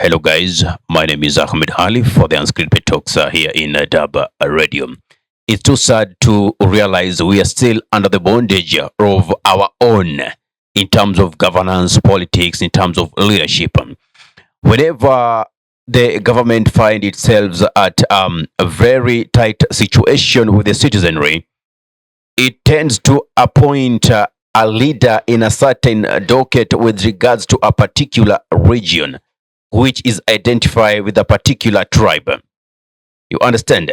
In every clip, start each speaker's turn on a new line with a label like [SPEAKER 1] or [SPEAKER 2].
[SPEAKER 1] Hello, guys. My name is Ahmed Ali for the Unscripted Talks here in Dub Radio. It's too sad to realize we are still under the bondage of our own in terms of governance, politics, in terms of leadership. Whenever the government find itself at a very tight situation with the citizenry, it tends to appoint a leader in a certain docket with regards to a particular region, which is identified with a particular tribe. You understand?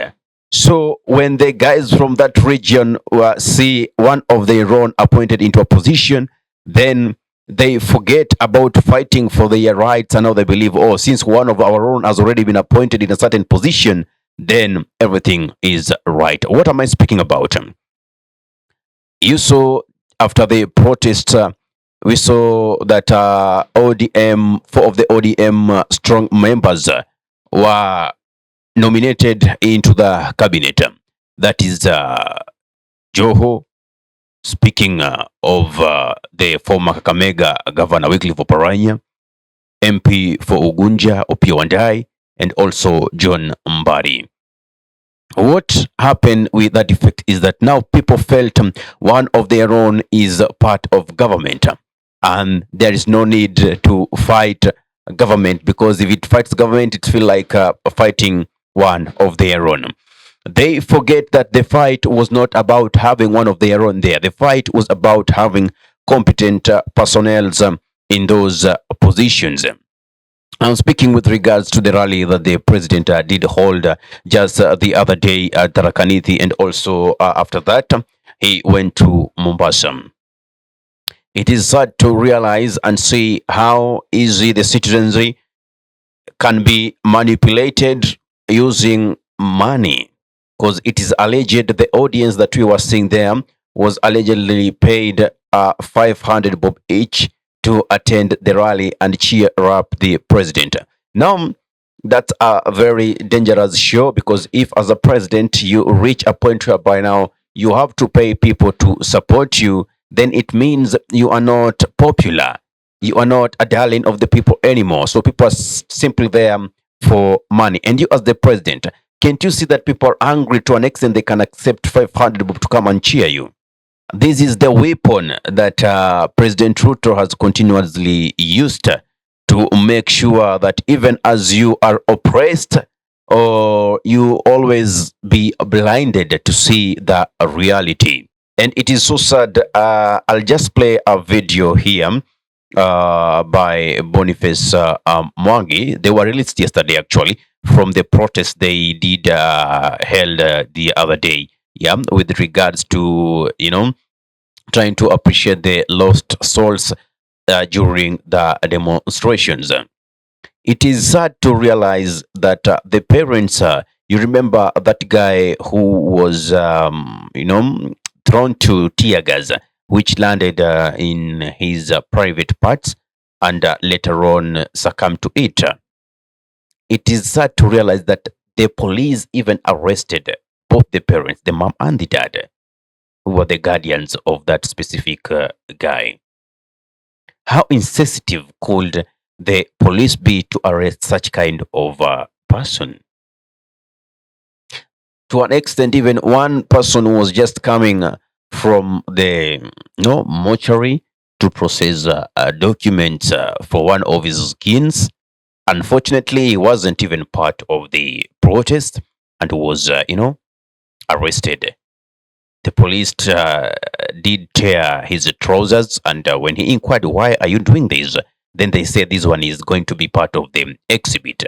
[SPEAKER 1] So when the guys from that region see one of their own appointed into a position, then they forget about fighting for their rights, and now they believe, oh, since one of our own has already been appointed in a certain position, then everything is right. What am I speaking about? You saw after the protest, we saw that four of the ODM strong members were nominated into the cabinet. That is Joho, speaking of the former Kakamega Governor Wycliffe Oparanya, MP for Ugunja Opiyo Wandayi, and also John Mbari. What happened with that effect is that now people felt one of their own is part of government, and there is no need to fight government, because if it fights government, it feels like fighting one of their own. They forget that the fight was not about having one of their own there. The fight was about having competent personnel in those positions. I'm speaking with regards to the rally that the president did hold just the other day at Tarakaniti, and also after that, he went to Mombasa. It is sad to realize and see how easy the citizenry can be manipulated using money, because it is alleged the audience that we were seeing there was allegedly paid 500 bob each to attend the rally and cheer up the president. Now, that's a very dangerous show, because if as a president you reach a point where by now you have to pay people to support you, then it means you are not popular. You are not a darling of the people anymore. So people are simply there for money. And you as the president, can't you see that people are angry to an extent they can accept 500 bob to come and cheer you? This is the weapon that President Ruto has continuously used to make sure that even as you are oppressed, or you always be blinded to see the reality. And it is so sad. I'll just play a video here by Boniface Mwangi. They were released yesterday, actually, from the protest they did held the other day. Yeah, with regards to trying to appreciate the lost souls during the demonstrations. It is sad to realize that the parents, you remember that guy who was, thrown to tear gas, which landed in his private parts, and later on succumbed to it. It is sad to realize that the police even arrested both the parents, the mom and the dad, who were the guardians of that specific guy. How insensitive could the police be to arrest such kind of person? To an extent, even one person was just coming from the mortuary to process documents for one of his kins. Unfortunately, he wasn't even part of the protest and was, arrested. The police did tear his trousers, and when he inquired, why are you doing this? Then they said this one is going to be part of the exhibit.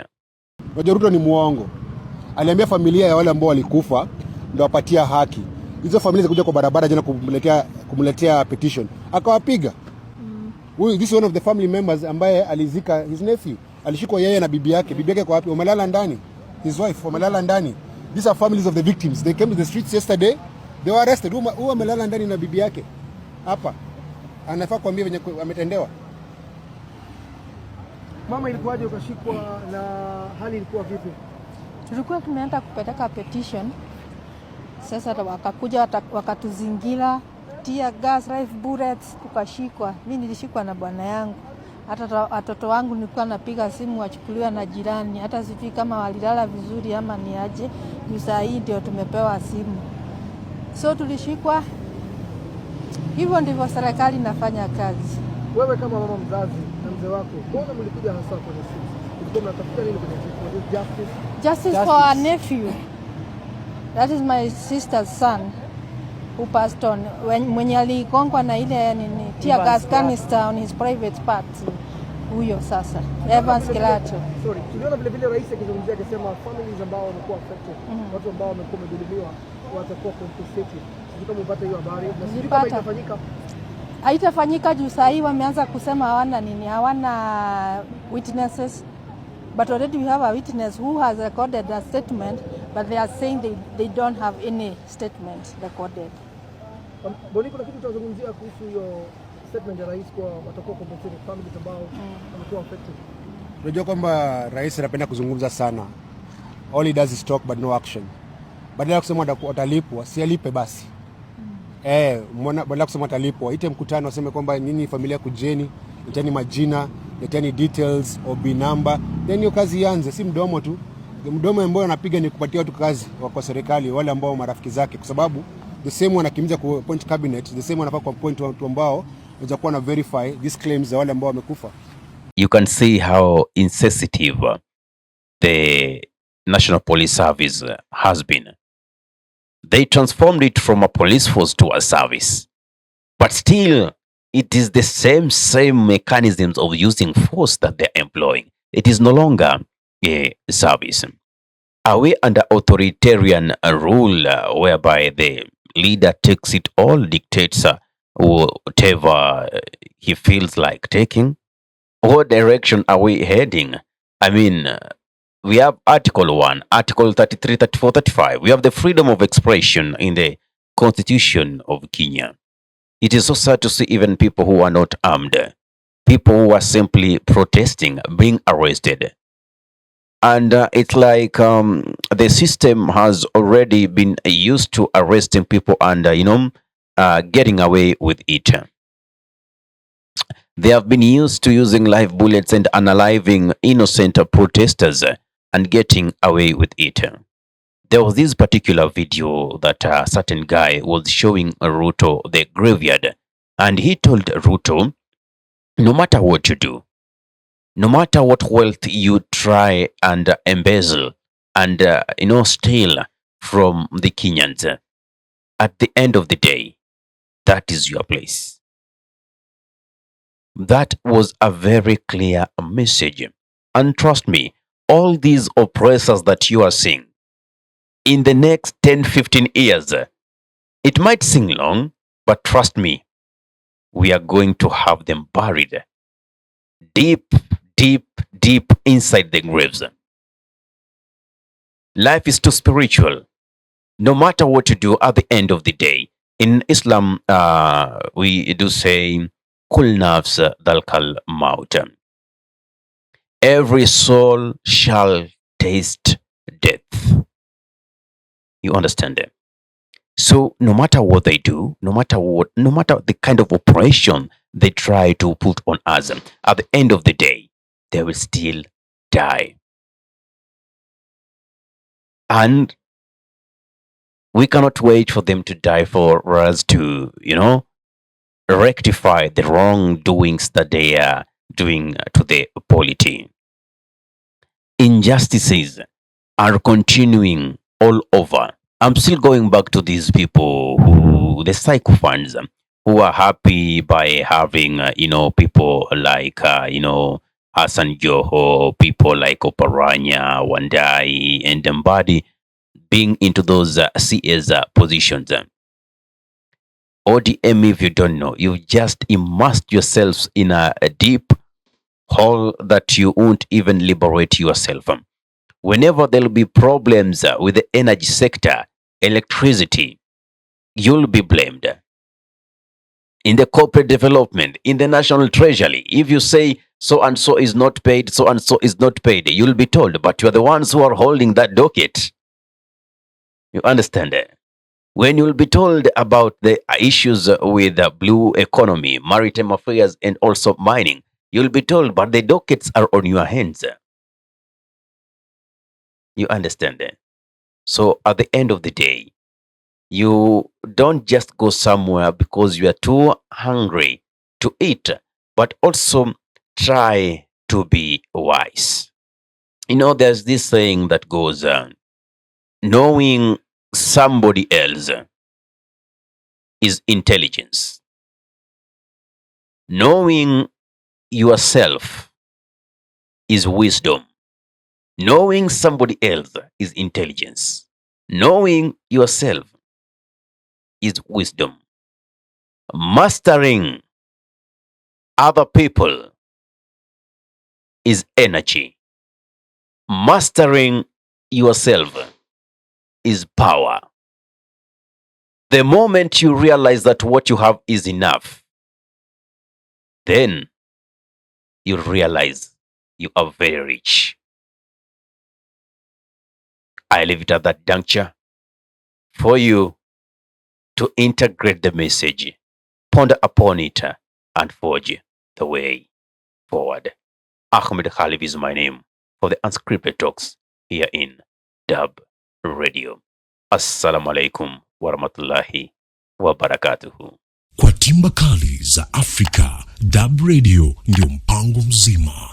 [SPEAKER 2] Ruto ni muongo. Aliambia familia ya wale ambao walikufa ndio wapatia haki. Hizo familia zikuja kwa barabara jana kumletea petition. Akawapiga. This is one of the family members ambaye alizika his nephew. Alishikwa yeye na bibi yake. Bibi yake kwa wapi? Wamelala ndani. His wife wamelala ndani. These are families of the victims. They came to the streets yesterday. They were arrested. Huwa amelala ndani na bibi yake. Hapa. Anafaa kuambia venye ametendewa.
[SPEAKER 3] Mama, ilikuwaje ukashikwa na hali ilikuwa vipi?
[SPEAKER 4] Tulikuwa tumeenda kupeleka petition. Sasa wakakuja wakatuzingira, tear gas, live bullets, tukashikwa. Mimi nilishikwa na bwana yangu. Hata watoto wangu nilikuwa napiga simu wachukuliwa na jirani, hata sijui kama walilala vizuri ama ni aje. Saa hii ndio tumepewa simu, so tulishikwa. Hivyo ndivyo serikali inafanya kazi.
[SPEAKER 3] Wewe kama mama mzazi na mzee wako, mbona mlikuja hasa kwenye sisi? Mlikuwa mnatafuta nini kwenye sisi?
[SPEAKER 4] Justice for our nephew. That is my sister's son who passed on. Mwenye aligongwa na ile nini tear gas canister on his private part. Huyo sasa Evans Kilato.
[SPEAKER 3] Sorry, tuliona vile rais akizungumzia akisema families ambao wamekuwa affected, watu ambao wamekuwa wamedhulumiwa watakuwa compensated. Sisi kama upate hiyo habari na sisi kama itafanyika.
[SPEAKER 4] Haitafanyika juu saa hii wameanza kusema hawana witnesses. But already we have a witness who has recorded a statement, but they are saying they don't have any statement recorded.
[SPEAKER 3] Boni, kuna kitu tutazungumzia kuhusu hiyo statement ya rais kwa watakuwa compensated families ambao wamekuwa affected.
[SPEAKER 2] Unajua kwamba rais anapenda kuzungumza sana. All he does is talk but no action. Badala ya kusema watalipwa, si alipe basi. Badala ya kusema watalipwa, ite mkutano waseme kwamba nini familia kujeni, itani majina, leteni details, OB number, then hiyo kazi ianze, si mdomo tu. Mdomo ambao anapiga ni kupatia watu kazi kwa serikali, wale ambao marafiki zake, kwa sababu the same wanakimiza ku point cabinet, the same wanafaa kwa point watu ambao wanaweza kuwa na verify these claims za wale ambao wamekufa.
[SPEAKER 1] You can see how insensitive the National Police Service has been. They transformed it from a police force to a service. But still, it is the same mechanisms of using force that they're employing. It is no longer a service. Are we under authoritarian rule whereby the leader takes it all, dictates whatever he feels like taking? What direction are we heading? I mean, we have Article 1, Article 33, 34, 35. We have the freedom of expression in the Constitution of Kenya. It is so sad to see even people who are not armed, people who are simply protesting, being arrested. And it's like the system has already been used to arresting people and, getting away with it. They have been used to using live bullets and unaliving innocent protesters and getting away with it. There was this particular video that a certain guy was showing Ruto the graveyard, and he told Ruto, no matter what you do, no matter what wealth you try and embezzle and steal from the Kenyans, at the end of the day, that is your place. That was a very clear message. And trust me, all these oppressors that you are seeing, in the next 10, 15 years, it might seem long, but trust me, we are going to have them buried deep, deep, deep inside the graves. Life is too spiritual. No matter what you do at the end of the day, in Islam, we do say, Kul nafs dalkal maut. Every soul shall taste death. You understand them? So no matter what they do, no matter the kind of operation they try to put on us, at the end of the day, they will still die. And we cannot wait for them to die for us to, rectify the wrongdoings that they are doing to the polity. Injustices are continuing all over. I'm still going back to these people the sycophants, who are happy by having, people like, Hassan Joho, people like Oparanya, Wandai, and Mbadi being into those CS positions. ODM, if you don't know, you've just immersed yourselves in a deep hole that you won't even liberate yourself from. Whenever there'll be problems with the energy sector, electricity, you'll be blamed. In the corporate development, in the national treasury, if you say so and so is not paid, so and so is not paid, you'll be told, but you're the ones who are holding that docket. You understand that? When you'll be told about the issues with the blue economy, maritime affairs, and also mining, You'll be told, but the dockets are on your hands. You understand that? So at the end of the day, you don't just go somewhere because you are too hungry to eat, but also try to be wise. There's this saying that goes, knowing somebody else is intelligence. Knowing yourself is wisdom. Knowing somebody else is intelligence. Knowing yourself is wisdom. Mastering other people is energy. Mastering yourself is power. The moment you realize that what you have is enough, then you realize you are very rich. I leave it at that juncture for you to integrate the message, ponder upon it, and forge the way forward. Ahmed Khalif is my name for the Unscripted Talks here in Dub Radio. Assalamu alaikum warahmatullahi wabarakatuhu.
[SPEAKER 5] Kwa timba kali za Afrika, Dub Radio ndio mpango mzima.